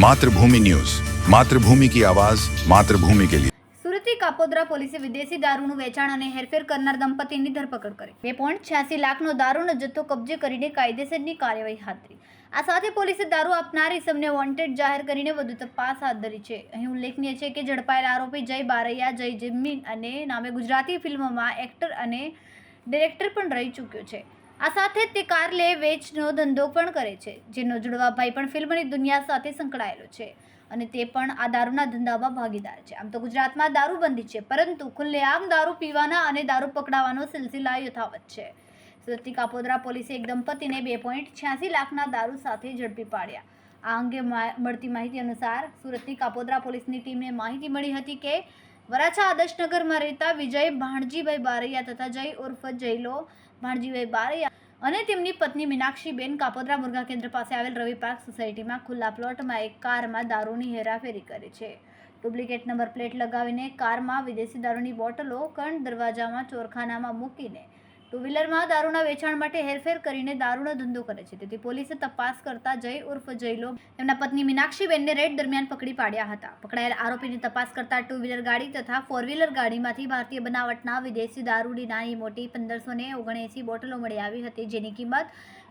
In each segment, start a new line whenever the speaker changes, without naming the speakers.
मातृभूमि न्यूज, मातृभूमि की आवाज, मातृभूमि के लिए।
સુરતની કાપોદ્રા પોલીસે વિદેશી દારૂનું વેચાણ અને હેરફેર કરનાર દંપતીની ધરપકડ કરી 2.86 લાખનો દારૂનો જથ્થો કબજે કરીને કાયદેસરની કાર્યવાહી હાથ ધરી। આ સાથે પોલીસે દારૂ આપનાર ઇસમને વોન્ટેડ જાહેર કરીને વધુ તપાસ હાથ ધરી છે। અહીં ઉલ્લેખનીય છે કે ઝડપાયેલ આરોપી જય બારૈયા જય જિમ્મીન અને નામે ગુજરાતી ફિલ્મમાં એક્ટર અને ડિરેક્ટર પણ રહી ચૂક્યો છે। આ સાથે જ તે કાર લે વેચનો ધંધો પણ કરે છે, જેનો જુડવાભાઈ પણ ફિલ્મની દુનિયા સાથે સંકળાયેલો છે અને તે પણ આ દારૂના ધંધામાં ભાગીદાર છે। આમ તો ગુજરાતમાં દારૂબંધી છે, પરંતુ ખુલ્લેઆમ દારૂ પીવાના અને દારૂ પકડાવાનો સિલસિલા યથાવત છે। સુરતની કાપોદ્રા પોલીસે એક દંપતીને 2.86 લાખના દારૂ સાથે ઝડપી પાડ્યા। આ અંગે મળતી માહિતી અનુસાર સુરતની કાપોદ્રા પોલીસની ટીમને માહિતી મળી હતી કે વરાછા આદર્શનગરમાં રહેતા વિજય ભાણજીભાઈ બારૈયા તથા જય ઉર્ફ જયલો ભાણજીભાઈ બારૈયા અને તેમની પત્ની મીનાક્ષીબેન કાપોદ્રા મુર્ગા કેન્દ્ર પાસે આવેલ રવિ પાર્ક સોસાયટીમાં ખુલ્લા પ્લોટમાં એક કારમાં દારૂની હેરાફેરી કરે છે। ડુપ્લિકેટ નંબર પ્લેટ લગાવીને કારમાં વિદેશી દારૂની બોટલો કણ દરવાજામાં ચોરખાનામાં મૂકીને ટુ વ્હીલરમાં દારૂના વેચાણ માટે હેરફેર કરીને દારૂનો ધંધો કરે છે। તેથી પોલીસે તપાસ કરતા જય ઉર્ફ જયલો તેમના પત્ની મીનાક્ષીબેનને રેડ દરમિયાન પકડી પાડ્યા હતા। પકડાયેલ આરોપીની તપાસ કરતા ટુ વ્હીલર ગાડી તથા ફોર વ્હીલર ગાડીમાંથી ભારતીય બનાવટના વિદેશી દારૂની નાની મોટી 1579 બોટલો મળી આવી હતી, જેની કિંમત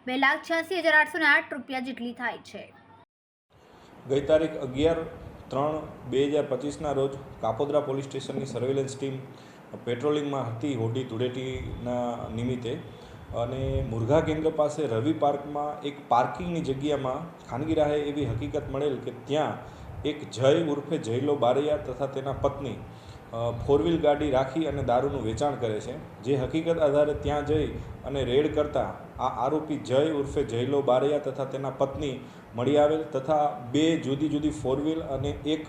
2,86,808 રૂપિયા જેટલી થાય છે।
ગઈ તારીખ 11/3/2025ના રોજ કાપોદ્રા પોલીસ સ્ટેશનની સર્વેલન્સ ટીમ પેટ્રોલિંગમાં હતી હોળી ધૂળેટીના નિમિત્તે, અને મુરઘા કેન્દ્ર પાસે રવિ પાર્કમાં એક પાર્કિંગની જગ્યામાં ખાનગી રાહે એવી હકીકત મળેલ કે ત્યાં એક જય ઉર્ફે જયલો બારૈયા તથા તેના પત્ની ફોર વ્હીલ ગાડી રાખી અને દારૂનું વેચાણ કરે છે। જે હકીકત આધારે ત્યાં જઈ અને રેડ કરતાં આ આરોપી જય ઉર્ફે જયલો બારૈયા તથા તેના પત્ની મળી આવેલ તથા 2 જુદી જુદી ફોર વ્હીલ અને એક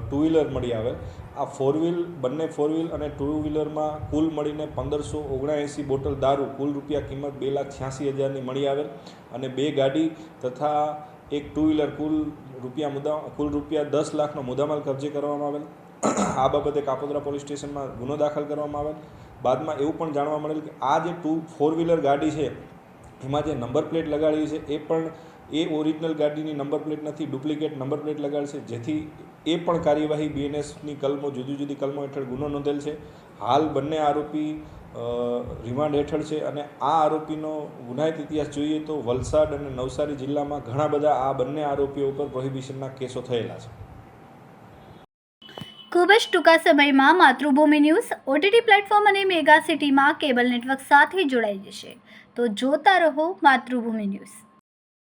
ટુ વ્હીલર મળી આવેલ। આ બંને ફોર વ્હીલ અને ટુ વ્હીલરમાં કુલ મળીને 1579 બોટલ દારૂ કુલ રૂપિયા કિંમત 2,86,000ની મળી આવેલ, અને 2 ગાડી તથા એક ટુ વ્હીલર કુલ રૂપિયા 10 લાખનો મુદ્દામાલ કબજે કરવામાં આવેલ। આ બાબતે કાપોદ્રા પોલીસ સ્ટેશનમાં ગુનો દાખલ કરવામાં આવેલ। બાદમાં એવું પણ જાણવા મળેલ કે આ જે ફોર વ્હીલર ગાડી છે એમાં જે નંબર પ્લેટ લગાડેલી છે એ પણ ઓરિજિનલ ગાડીની નંબર પ્લેટ નથી, ડુપ્લિકેટ નંબર પ્લેટ લગાડેલ છે, જેથી એ પણ કાર્યવાહી બીએનએસની કલમો જુદી જુદી કલમો હેઠળ ગુનો નોંધેલ છે। હાલ બંને આરોપી રિમાન્ડ હેઠળ છે, અને આ આરોપીનો ગુનાહિત ઇતિહાસ જોઈએ તો વલસાડ અને નવસારી જિલ્લામાં ઘણા બધા આ બંને આરોપીઓ ઉપર પ્રોહિબિશનના કેસો થયેલા છે।
ખૂબ જ ટૂંકા સમયમાં માતૃભૂમિ ન્યૂઝ ઓટીટી પ્લેટફોર્મ અને મેગા સિટીમાં કેબલ નેટવર્ક સાથે જોડાઈ જશે, તો જોતા રહો માતૃભૂમિ ન્યૂઝ।